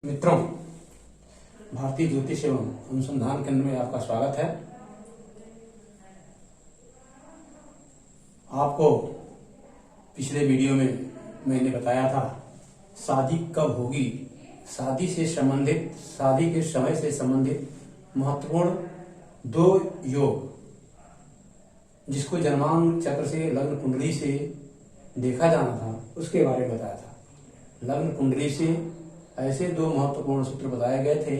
मित्रों, भारतीय ज्योतिष एवं अनुसंधान केंद्र में आपका स्वागत है। आपको पिछले वीडियो में मैंने बताया था शादी कब होगी, शादी से संबंधित, शादी के समय से संबंधित महत्वपूर्ण दो योग जिसको जन्मांक चक्र से, लग्न कुंडली से देखा जाना था, उसके बारे में बताया था। लग्न कुंडली से ऐसे दो महत्वपूर्ण सूत्र बताए गए थे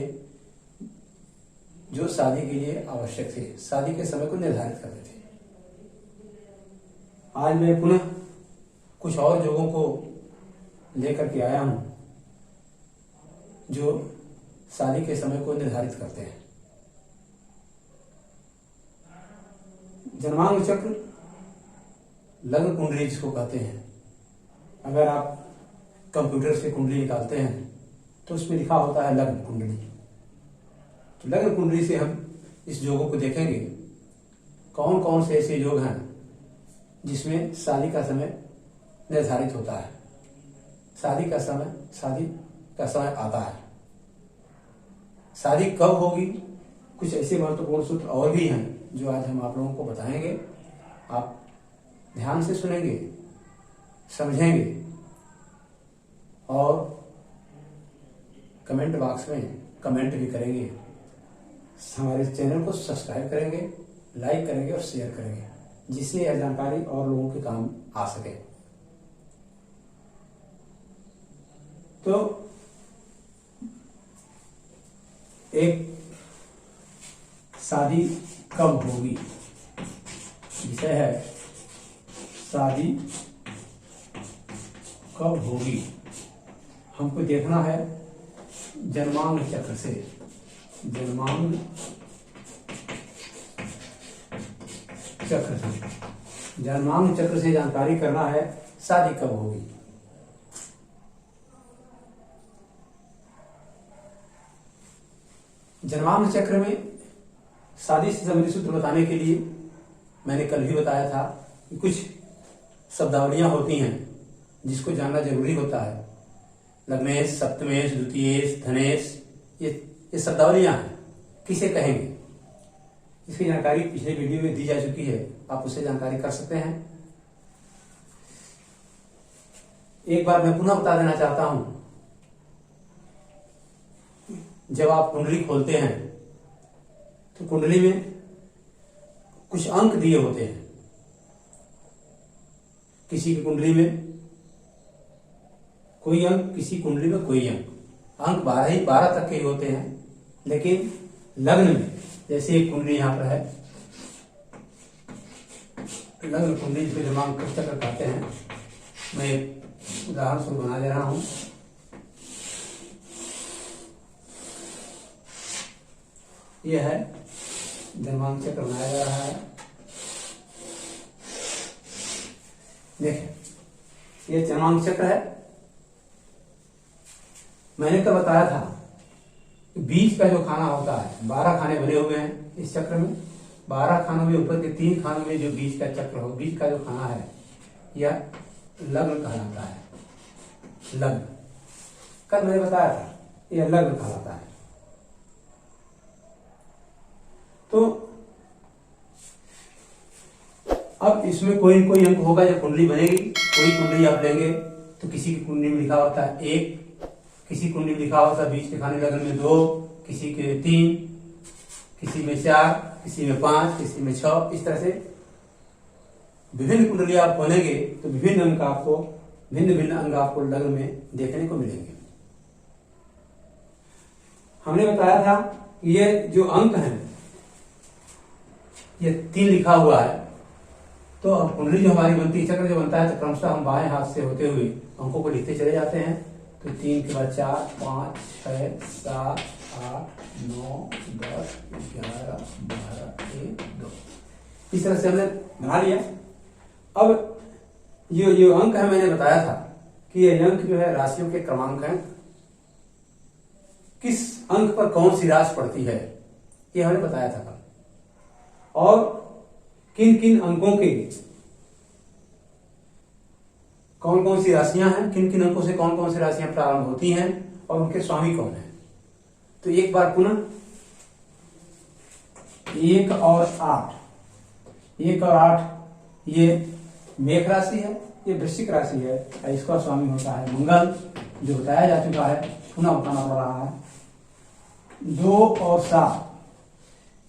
जो शादी के लिए आवश्यक थे, शादी के समय को निर्धारित करते थे। आज मैं पुनः कुछ और योगों को लेकर के आया हूं जो शादी के समय को निर्धारित करते हैं। जन्मांक चक्र, लग्न कुंडली जिसको कहते हैं, अगर आप कंप्यूटर से कुंडली निकालते हैं तो उसमें लिखा होता है लग्न कुंडली। तो लग्न कुंडली से हम इस योगों को देखेंगे, कौन कौन से ऐसे योग हैं जिसमें शादी का समय निर्धारित होता है, शादी का समय आता है। शादी कब होगी, कुछ ऐसे महत्वपूर्ण सूत्र और भी हैं जो आज हम आप लोगों को बताएंगे। आप ध्यान से सुनेंगे, समझेंगे और कमेंट बॉक्स में कमेंट भी करेंगे। हमारे चैनल को सब्सक्राइब करेंगे, लाइक करेंगे और शेयर करेंगे, जिससे यह जानकारी और लोगों के काम आ सके। तो एक शादी कब होगी विषय है, शादी कब होगी हमको देखना है जन्मांक चक्र से। जन्मांक चक्र से जानकारी करना है शादी कब होगी। जन्मांक चक्र में शादी से संबंधित सूत्र बताने के लिए मैंने कल भी बताया था कि कुछ शब्दावलियां होती हैं जिसको जानना जरूरी होता है। लग्नेश, सप्तमेश, द्वितीयेश, धनेश, ये शब्दावलियां हैं, किसे कहेंगे, इसकी जानकारी पिछले वीडियो में दी जा चुकी है, आप उससे जानकारी कर सकते हैं। एक बार मैं पुनः बता देना चाहता हूं, जब आप कुंडली खोलते हैं तो कुंडली में कुछ अंक दिए होते हैं। किसी की कुंडली में कोई अंक, किसी कुंडली में कोई अंक 12 तक के ही होते हैं। लेकिन लग्न में, जैसे एक कुंडली यहां पर है, लग्न कुंडली जिसे जन्मांक चक्र कहते हैं, मैं एक उदाहरण स्वरूप बना दे रहा हूं। यह है जन्मांक चक्र बनाया जा रहा है। देखिए, यह जन्मांक चक्र है। मैंने कब बताया था, बीच का जो खाना होता है, 12 खाने बने हुए हैं इस चक्र में। 12 खानों में ऊपर के 3 खानों में जो बीच का चक्र हो, बीच का जो खाना है, यह लग्न कहलाता है। लग्न कल मैंने बताया था, यह लग्न कहलाता है। तो अब इसमें कोई कोई अंक होगा जब कुंडली बनेगी। कोई कुंडली आप लेंगे तो किसी की कुंडली में लिखा होता है 1, किसी कुंडली में लिखा होता है बीच के खाने लग्न में 2, किसी के 3, किसी में 4, किसी में 5, किसी में 6। इस तरह से विभिन्न कुंडली आप खोलेंगे तो भिन्न भिन्न अंग आपको लग्न में देखने को मिलेंगे। हमने बताया था कि ये जो अंक हैं, ये 3 लिखा हुआ है। तो अब कुंडली जो हमारी बनती है, चक्र जो बनता है, तो क्रमशः हम बाएं हाथ से होते हुए अंकों को लिखते चले जाते हैं। तो 3 के बाद 4, 5, 6, 7, 8, 9, 10, 11, 12, 1, 2। इस तरह से हमने बना लिया। अब ये अंक है, मैंने बताया था कि ये अंक जो है राशियों के क्रमांक हैं। किस अंक पर कौन सी राशि पड़ती है, ये हमने बताया था कल। और किन किन अंकों के कौन कौन सी राशियां हैं, किन किन अंकों से कौन कौन सी राशियां प्रारंभ होती हैं और उनके स्वामी कौन है। तो एक बार पुनः 1 और 8, 1 और 8 ये मेष राशि है, ये वृश्चिक राशि है, और इसका स्वामी होता है मंगल, जो बताया जा चुका है, पुनः बताना पड़ रहा है। 2 और 7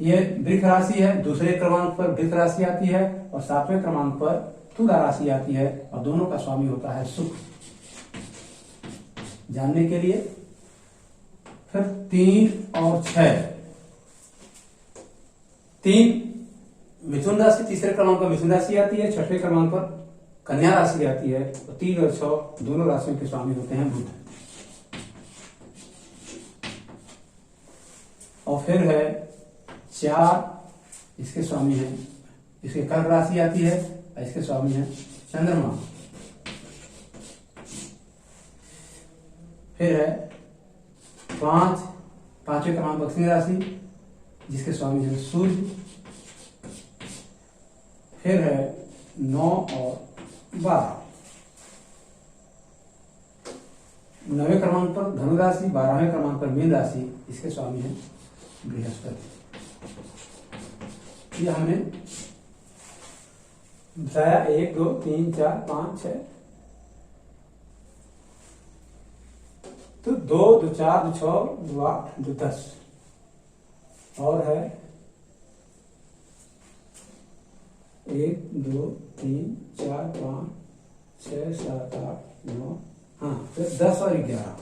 ये वृष राशि है, दूसरे क्रमांक पर वृष राशि आती है और 7वें क्रमांक पर तुला राशि आती है, और दोनों का स्वामी होता है शुक्र। जानने के लिए फिर 3 और 6, 3 मिथुन राशि, तीसरे क्रमांक पर मिथुन राशि आती है, छठवें क्रमांक पर कन्या राशि आती है, और 3 और 6 दोनों राशियों के स्वामी होते हैं बुध। और फिर है 4, इसके स्वामी है, इसके कर्क राशि आती है, और इसके स्वामी है चंद्रमा। फिर है 5, पांचवें क्रमांक पर सिंह राशि, जिसके स्वामी है सूर्य। फिर है 9 और 12, 9वें क्रमांक पर धनु राशि, 12वें क्रमांक पर मीन राशि, इसके स्वामी है बृहस्पति। ये हमने बताया 1 2 3 4 5 6, तो 2 2 4 2 6 2 8 2 10, और है 1 2 3 4 5 6 7 8 9, हाँ फिर 10 और 11,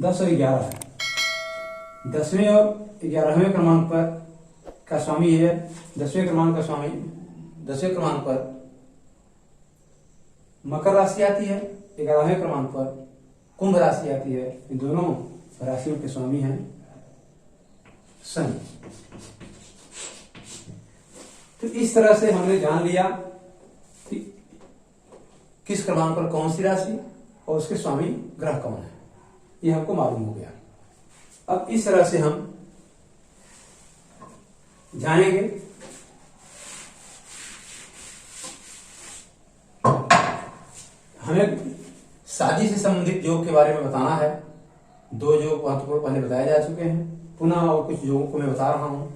10 और 11 है। 10वें और 11वें क्रमांक पर का स्वामी है, 10वें क्रमांक का स्वामी, 10वें क्रमांक पर मकर राशि आती है, 11वें क्रमांक पर कुंभ राशि आती है। इन दोनों राशियों के स्वामी हैं शनि। तो इस तरह से हमने जान लिया कि किस क्रमांक पर कौन सी राशि और उसके स्वामी ग्रह कौन है, ये हमको मालूम हो गया। अब इस तरह से हम जानेंगे हमें शादी से संबंधित योग के बारे में बताना है। 2 योग महत्वपूर्ण पहले बताए जा चुके हैं, पुनः और कुछ योगों को मैं बता रहा हूं।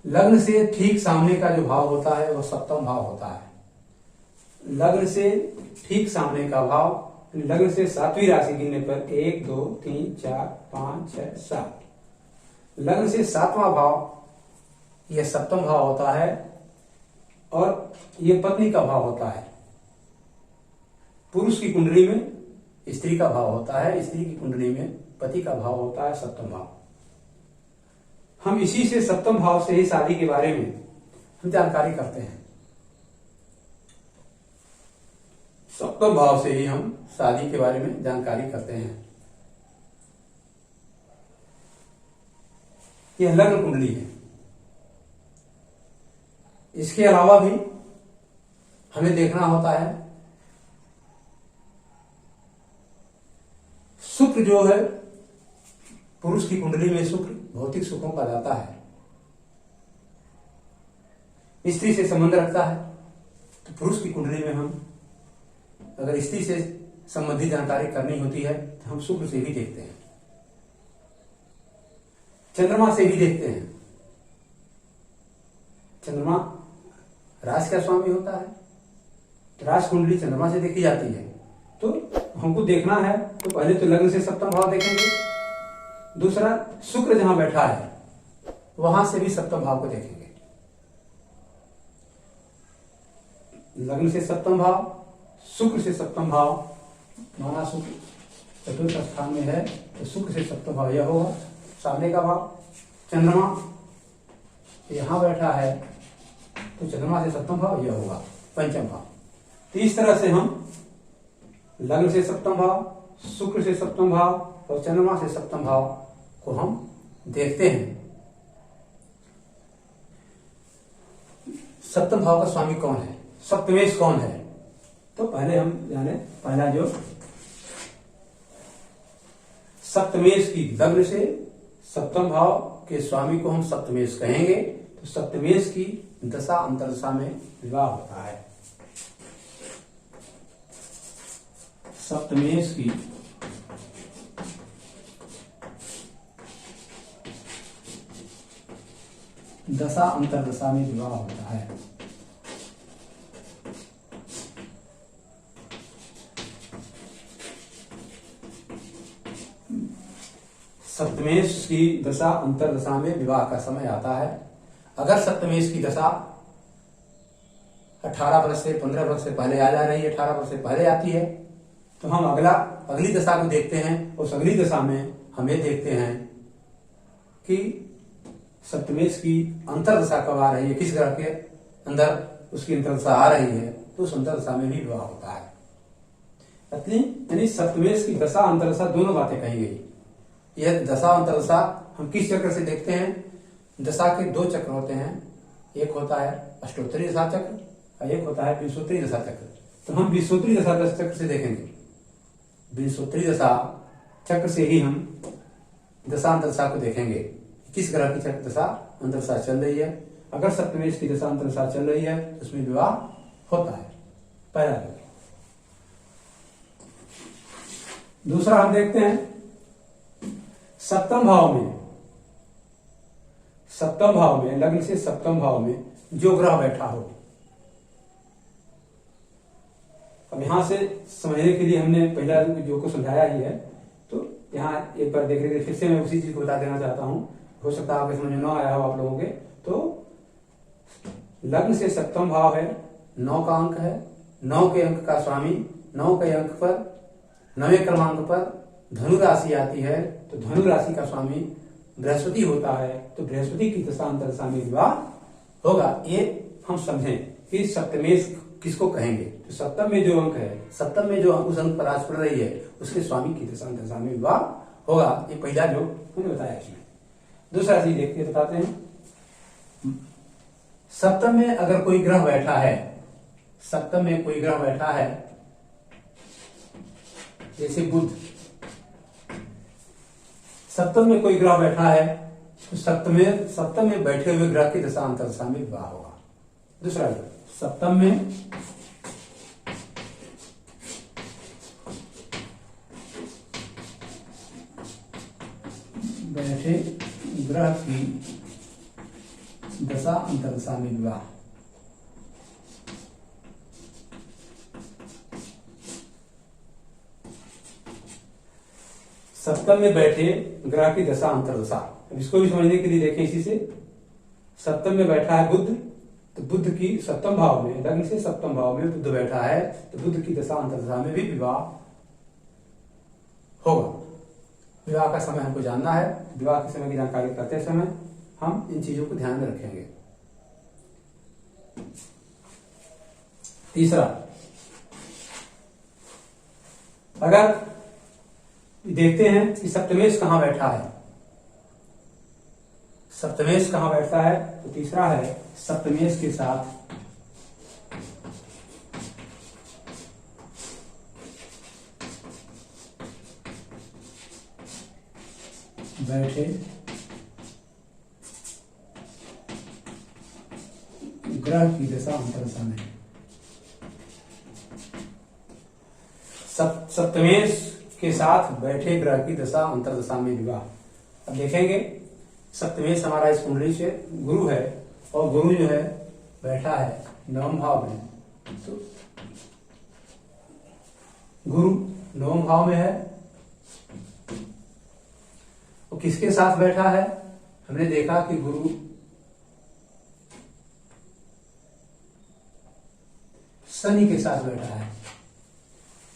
लग्न से ठीक सामने का जो भाव होता है वह सप्तम भाव होता है। लग्न से ठीक सामने का भाव, लग्न से 7वीं राशि गिनने पर 1 2 3 4 5 6 7, लग्न से 7वां भाव यह सप्तम भाव होता है, और यह पत्नी का भाव होता है। पुरुष की कुंडली में स्त्री का भाव होता है, स्त्री की कुंडली में पति का भाव होता है सप्तम भाव। हम इसी से सप्तम भाव से ही शादी के बारे में हम जानकारी करते हैं। सप्तम भाव से ही हम शादी के बारे में जानकारी करते हैं। यह लग्न कुंडली है। इसके अलावा भी हमें देखना होता है शुक्र जो है, पुरुष की कुंडली में शुक्र भौतिक सुखों का दाता है, स्त्री से संबंध रखता है। तो पुरुष की कुंडली में हम अगर स्त्री से संबंधित जानकारी करनी होती है तो हम शुक्र से भी देखते हैं, चंद्रमा से भी देखते हैं। चंद्रमा राशि का स्वामी होता है, राशि कुंडली चंद्रमा से देखी जाती है। तो हमको देखना है तो पहले तो लग्न से सप्तम भाव देखेंगे, दूसरा शुक्र जहां बैठा है वहां से भी सप्तम भाव को देखेंगे। लग्न से सप्तम भाव, शुक्र से सप्तम भाव, माना शुक्र चतुर्थ स्थान में है तो शुक्र से सप्तम भाव यह होगा सामने का भाव। चंद्रमा यहां बैठा है तो चंद्रमा से सप्तम भाव यह होगा पंचम भाव। तो इस तरह से हम लग्न से सप्तम भाव, शुक्र से सप्तम भाव और चंद्रमा से सप्तम भाव को हम देखते हैं। सप्तम भाव का स्वामी कौन है, सप्तमेश कौन है, तो पहले हम जाने पहला जो सप्तमेश की, लग्न से सप्तम भाव के स्वामी को हम सप्तमेश कहेंगे। तो सप्तमेश की दशा अंतरदशा में विवाह होता है। सप्तमेश की दशा अंतर्दशा में विवाह होता है। सप्तमेश की दशा अंतर्दशा में विवाह का समय आता है। अगर सप्तमेश की दशा 18 वर्ष से 15 वर्ष से पहले आ जा रही है, 18 वर्ष से पहले आती है, तो हम अगली दशा को देखते हैं। उस अगली दशा में हम ये देखते हैं कि सप्तमेश की अंतर्दशा कब आ रही है, किस ग्रह के अंदर उसकी अंतर्दशा आ रही है, तो उस अंतर्दशा में भी विवाह होता है। यानी सप्तमेश की दशा अंतर्दशा दोनों बातें कही गई। यह दशा अंतर्दशा हम किस चक्र से देखते हैं? दशा के 2 चक्र होते हैं, एक होता है अष्टोत्तरी दशा चक्र और एक होता है विंशोत्तरी दशा चक्र। तो हम विंशोत्तरी दशा चक्र से देखेंगे। विंशोत्तरी दशा चक्र से ही हम दशा अंतर्दशा को देखेंगे, किस ग्रह की दशा अंतर्दशा चल रही है। अगर सप्तमेश की दशा अंतर्दशा चल रही है तो उसमें विवाह होता है, पहला। दूसरा हम देखते हैं सप्तम भाव में लग्न से सप्तम भाव में जो ग्रह बैठा हो। अब यहां से समझने के लिए हमने पहला जो को समझाया ही है, तो यहाँ एक बार देख रहे फिर से मैं उसी चीज को बता देना चाहता हूं। हो सकता है आपके समझ में न आया हो आप लोगों के। तो लग्न से सप्तम भाव है, 9 का अंक है, 9 के अंक का स्वामी 9 के अंक पर 9वें क्रमांक पर धनु राशि आती है, तो धनु राशि का स्वामी बृहस्पति होता है। तो बृहस्पति की दशा अंतर्दशा में विवाह होगा। ये हम समझें कि सप्तमेश किसको कहेंगे। तो सप्तम में जो अंक है, सप्तम में जो उस अंक पर आज पड़ रही है, उसके स्वामी की दशा अंतर्दशा में विवाह होगा। ये पहला जो मैंने बताया इसमें। दूसरा चीज देखते बताते हैं। सप्तम में अगर कोई ग्रह बैठा है, सप्तम में कोई ग्रह बैठा है जैसे बुध, सप्तम में कोई ग्रह बैठा है तो सप्तम में बैठे हुए ग्रह की दशा अंतर्दशा में विवाह होगा। दूसरा सप्तम में बैठे ग्रह की दशा अंतर्दशा में विवाह। सप्तम में बैठे ग्रह की दशा अंतर्दशा, इसको भी समझने के लिए देखें इसी से। सप्तम में बैठा है बुध, तो बुध की सप्तम भाव में, लग्न से सप्तम भाव में बुध बैठा है, तो बुध की दशा अंतर्दशा में भी विवाह होगा। विवाह का समय हमको जानना है। विवाह के समय की जानकारी करते समय हम इन चीजों को ध्यान में रखेंगे। तीसरा, अगर देखते हैं कि सप्तमेश कहां बैठा है, सप्तमेश कहां बैठता है, तो तीसरा है सप्तमेश के साथ बैठे ग्रह की दशा अंतर्दशा में। सप्तमेश के साथ बैठे ग्रह की दशा अंतर्दशा में विवाह। अब देखेंगे सप्तमेश हमारा इस कुंडली से गुरु है, और गुरु जो है बैठा है 9वें भाव में, तो गुरु 9वें भाव में है। और किसके साथ बैठा है? हमने देखा कि गुरु शनि के साथ बैठा है,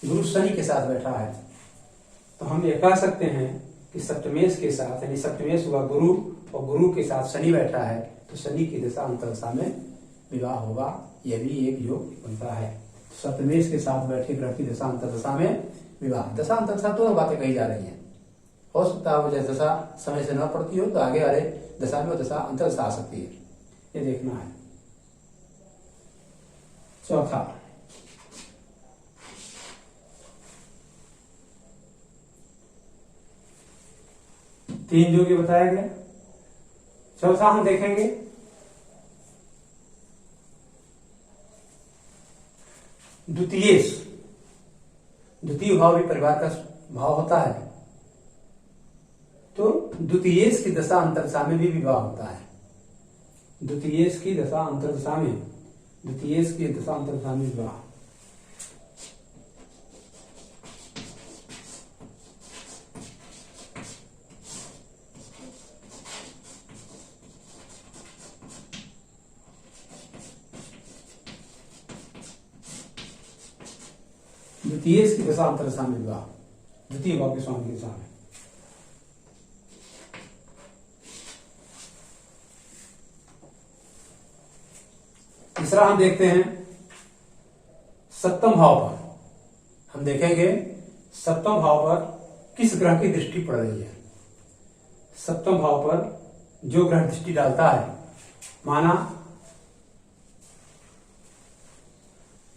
गुरु शनि के साथ बैठा है। तो हम ये कह सकते हैं कि सप्तमेश के साथ, यानी सप्तमेश हुआ गुरु और गुरु के साथ शनि बैठा है, तो शनि की दशा अंतर्दशा में विवाह होगा। यह भी एक योग बनता है। सप्तमेश के साथ बैठे ग्रह की दशा अंतर्दशा में विवाह। दशा अंतर्दशा दोनों बातें कही जा रही हैं। हो सकता है वो जैसे दशा समय से न पड़ती हो तो आगे वाले दशा में दशा अंतर्दशा आ सकती है, ये देखना है। चौथा, तीन जो कि बताया गया। चौथा हम देखेंगे द्वितीयेश। द्वितीय भाव भी परिवार का भाव होता है, तो द्वितीयेश की दशा अंतरदशा में भी विवाह होता है। द्वितीयेश की दशा अंतरदशा में, द्वितीयेश की दशा अंतरदशा में विवाह। द्वितीय की दशा अंतरदशा में विवाह, द्वितीय भाव के स्वामी की दशा में। तीसरा हम देखते हैं सप्तम भाव पर। हम देखेंगे सप्तम भाव पर किस ग्रह की दृष्टि पड़ रही है। सप्तम भाव पर जो ग्रह दृष्टि डालता है, माना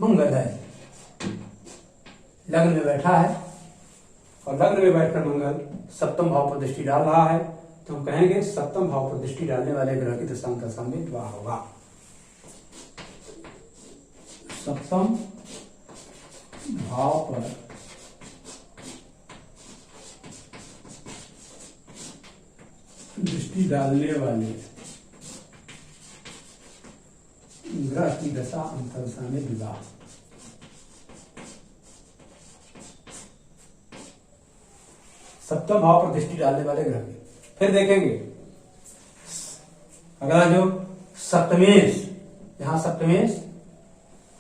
मंगल है, लग्न में बैठा है और लग्न में बैठकर मंगल सप्तम भाव पर दृष्टि डाल रहा है, तो हम कहेंगे सप्तम भाव पर दृष्टि डालने वाले ग्रह की दशा में विवाह होगा। सप्तम भाव पर दृष्टि डालने वाले ग्रह की दशा अंतरदशा में विवाह। सप्तम भाव पर दृष्टि डालने वाले ग्रह की। फिर देखेंगे अगला जो सप्तमेश, यहां सप्तमेश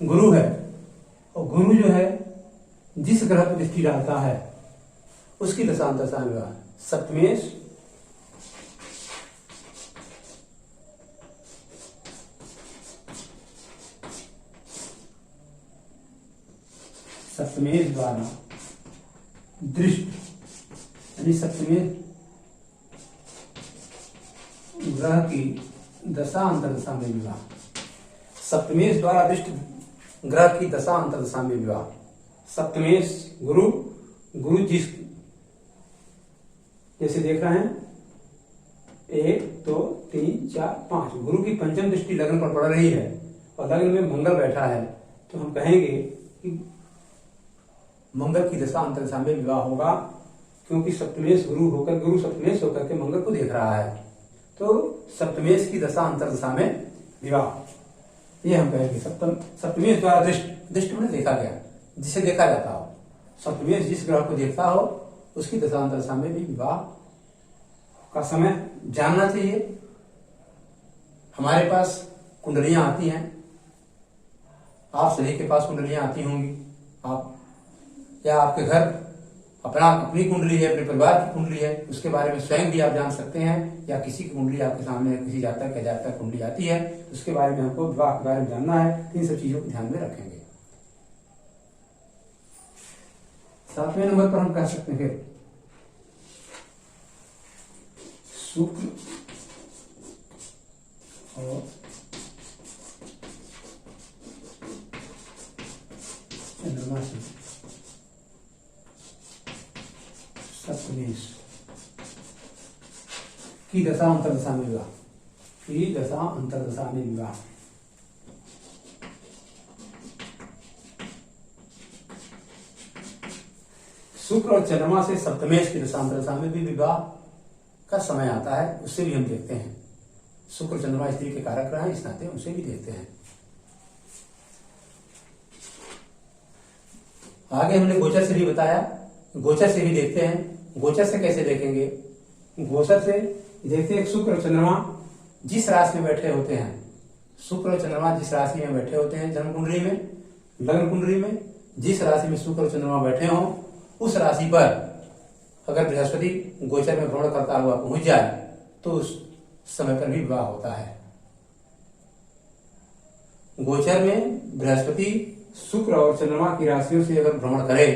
गुरु है, और गुरु जो है जिस ग्रह पर दृष्टि डालता है उसकी दशा अंतरदशा में विवाह। सप्तमेश सप्तमेश द्वारा दृष्टि, यानी सप्तमेश ग्रह की दशा अंतरदशा में विवाह। सप्तमेश द्वारा दृष्टि ग्रह की दशा अंतरदशा में विवाह। सप्तमेश गुरु, गुरु जिस, जैसे देख रहे हैं 1 2 3 4 5, गुरु की पंचम दृष्टि लग्न पर पड़ रही है और लग्न में मंगल बैठा है, तो हम कहेंगे कि मंगल की दशा अंतरदशा में विवाह होगा, क्योंकि सप्तमेश गुरु सप्तमेश होकर के मंगल को देख रहा है, तो सप्तमेश की दशा अंतरदशा में विवाह, ये हम कहेंगे। सप्तमेश द्वारा दृष्टि में देखा गया, जिसे देखा जाता हो, सप्तमेश जिस ग्रह को देखता हो उसकी दशा अंतरदशा में भी विवाह का समय जानना चाहिए। हमारे पास कुंडलियां आती हैं, आप सभी के पास कुंडलियां आती होंगी, आप या आपके घर अपनी कुंडली है, अपने परिवार की कुंडली है, उसके बारे में स्वयं भी आप जान सकते हैं, या किसी की कुंडली आपके सामने किसी जातक या जातक कुंडली आती है, उसके बारे में हमको विवाह के बारे में जानना है, इन सब चीजों को ध्यान में रखेंगे। 7वें नंबर पर हम कह सकते हैं फिर शुक्र और चंद्रमा से सप्तमेश की दशा अंतरदशा में विवाह, की दशा अंतरदशा में विवाह। शुक्र और चंद्रमा से सप्तमेश की दशा अंतरदशा में भी विवाह का समय आता है, उससे भी हम देखते हैं। शुक्र चंद्रमा स्त्री के कारक ग्रह हैं, इस नाते उसे भी देखते हैं। आगे हमने गोचर से भी बताया, गोचर से भी देखते हैं। गोचर से कैसे देखेंगे? गोचर से देखते हैं शुक्र और चंद्रमा जिस राशि में बैठे होते हैं, शुक्र और चंद्रमा जिस राशि में बैठे होते हैं जन्म कुंडली में, लग्न कुंडली में, जिस राशि में शुक्र और चंद्रमा बैठे हों, उस राशि पर अगर बृहस्पति गोचर में भ्रमण करता हुआ पहुंच जाए तो उस समय पर भी विवाह होता है। गोचर में बृहस्पति शुक्र और चंद्रमा की राशियों से अगर भ्रमण करे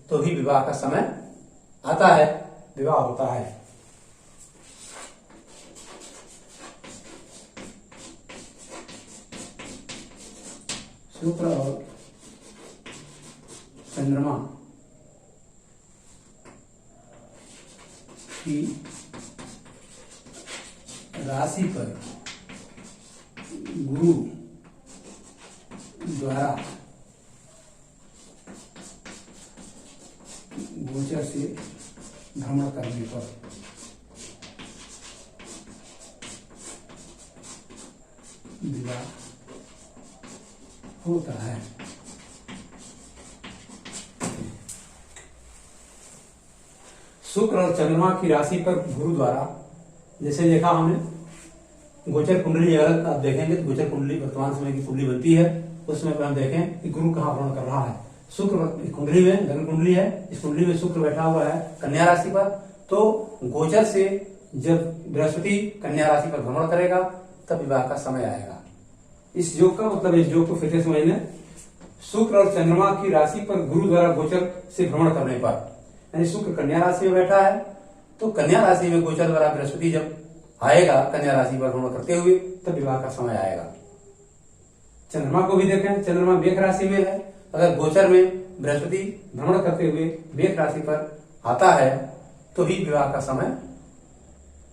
तो भी विवाह का समय आता है, विवाह होता है। शुक्र और चंद्रमा की राशि पर गुरु द्वारा गोचर से भ्रमण करने पर विवाह होता है। शुक्र और चंद्रमा की राशि पर गुरु द्वारा, जैसे देखा हमने गोचर कुंडली, अगर आप देखेंगे तो गोचर कुंडली वर्तमान समय की कुंडली बनती है, उसमें हम देखें कि गुरु कहाँ भ्रमण कर रहा है। शुक्र कुंडली में धन कुंडली है, इस कुंडली में शुक्र बैठा हुआ है कन्या राशि पर, तो गोचर से जब बृहस्पति कन्या राशि पर भ्रमण करेगा तब विवाह का समय आएगा। इस योग का मतलब, इस योग को फिर से समझ लें। शुक्र और चंद्रमा की राशि पर गुरु द्वारा गोचर से भ्रमण करने पर, यानी शुक्र कन्या राशि में बैठा है, तो कन्या राशि में गोचर द्वारा बृहस्पति जब आएगा कन्या राशि पर भ्रमण करते हुए तब विवाह का समय आएगा। चंद्रमा को भी देखें, चंद्रमा मेष राशि में है, अगर गोचर में बृहस्पति भ्रमण करते हुए मेष राशि पर आता है तो ही विवाह का समय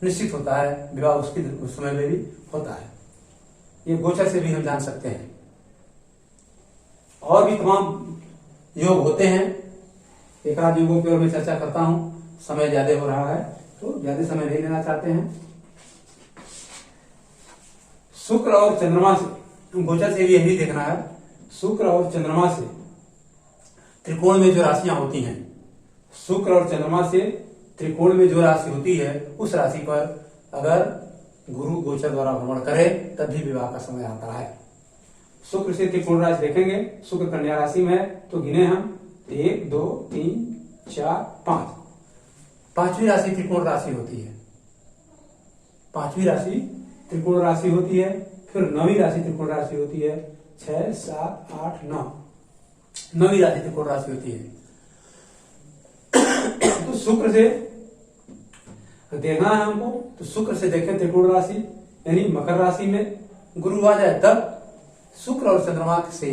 निश्चित होता है, विवाह उस समय में भी होता है। ये गोचर से भी हम जान सकते हैं। और भी तमाम योग होते हैं, एक आध योगों की ओर मैं चर्चा करता हूं, समय ज्यादा हो रहा है तो ज्यादा समय नहीं लेना चाहते हैं। शुक्र और चंद्रमा से, गोचर से भी यही देखना है, शुक्र और चंद्रमा से त्रिकोण में जो राशियां होती हैं, शुक्र और चंद्रमा से त्रिकोण में जो राशि होती है, उस राशि पर अगर गुरु गोचर द्वारा भ्रमण करे तब भी विवाह का समय आता है। शुक्र से त्रिकोण राशि देखेंगे, शुक्र कन्या राशि में है तो गिने हम 1 2 3 4 5, पांचवी राशि त्रिकोण राशि होती है, पांचवी राशि त्रिकोण राशि होती है। फिर नवीं राशि त्रिकोण राशि होती है, 6 7 8 9, नवीं राशि त्रिकोण राशि होती है। तो शुक्र से देखना है हमको, तो शुक्र से देखें त्रिकोण राशि, यानी मकर राशि में गुरु आ जाए तब शुक्र और चंद्रमा से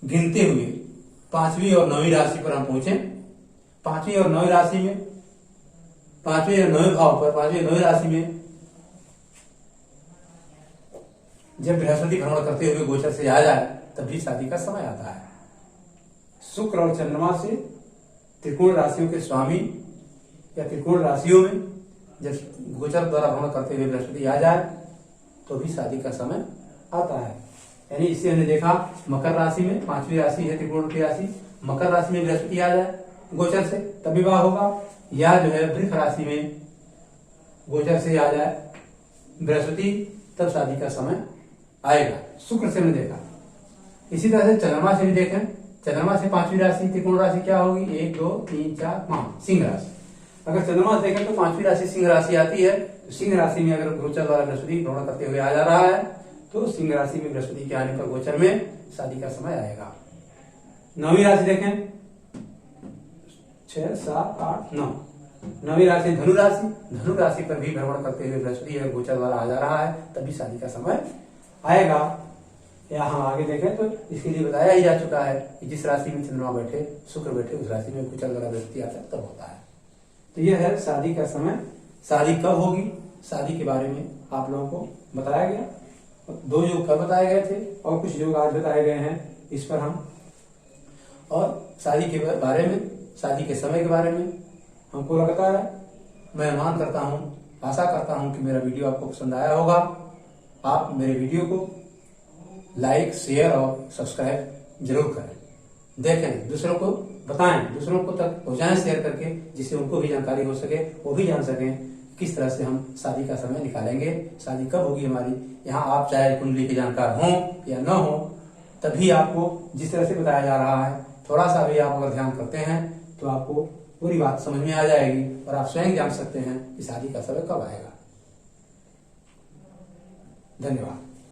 गिनते हुए पांचवी और नवीं राशि पर हम पहुंचे। पांचवी और नवीं राशि में, पांचवी और नवीं भाव पर, पांचवी और नवीं राशि में जब बृहस्पति भ्रमण करते हुए गोचर से आ जाए तभी शादी का समय आता है। शुक्र और चंद्रमा से त्रिकोण राशियों के स्वामी या त्रिकोण राशियों में जब गोचर द्वारा भ्रमण करते हुए बृहस्पति आ जाए तो भी शादी का समय आता है। यानी इससे हमने देखा मकर राशि में, पांचवी राशि है त्रिकोण की राशि, मकर राशि में बृहस्पति आ जाए गोचर से तब विवाह होगा, या जो है वृष राशि में गोचर से आ जाए बृहस्पति तब शादी का समय आएगा। शुक्र से हमने देखा। इसी तरह से चंद्रमा से भी देखें, चंद्रमा से पांचवी राशि त्रिकोण राशि क्या होगी, 1 2 3 4 5, सिंह राशि। अगर चंद्रमा से देखें तो पांचवी राशि सिंह राशि आती है, तो सिंह राशि में अगर गोचर द्वारा बृहस्पति भ्रमण करते हुए आ जा रहा है तो सिंह राशि में बृहस्पति के आने पर गोचर में शादी का समय आएगा। नवीं राशि देखें, 6 7 8 9, नवीं राशि धनु राशि, धनु राशि पर भी भ्रमण करते हुए बृहस्पति अगर गोचर द्वारा आ जा रहा है तभी शादी का समय आएगा। या हम आगे देखें तो इसके लिए बताया ही जा चुका है कि जिस राशि में चंद्रमा बैठे, शुक्र बैठे, उस राशि में गोचर द्वारा बृहस्पति आता है तब होता है। तो यह है शादी का समय। शादी कब होगी, शादी के बारे में आप लोगों को बताया गया। 2 योग कब बताए गए थे और कुछ योग आज बताए गए हैं इस पर हम, और शादी के बारे में, शादी के समय के बारे में हमको लगातार मैं अनुमान करता हूँ, आशा करता हूँ कि मेरा वीडियो आपको पसंद आया होगा। आप मेरे वीडियो को लाइक, शेयर और सब्सक्राइब जरूर करें, देखें, दूसरों को बताएं, दूसरों को तक पहुंचाएं शेयर करके, जिससे उनको भी जानकारी हो सके, वो भी जान सकें किस तरह से हम शादी का समय निकालेंगे, शादी कब होगी हमारी। यहाँ आप चाहे कुंडली के जानकार हों या न हो, तभी आपको जिस तरह से बताया जा रहा है थोड़ा सा भी आप अगर ध्यान करते हैं तो आपको पूरी बात समझ में आ जाएगी और आप स्वयं जान सकते हैं कि शादी का समय कब आएगा। धन्यवाद।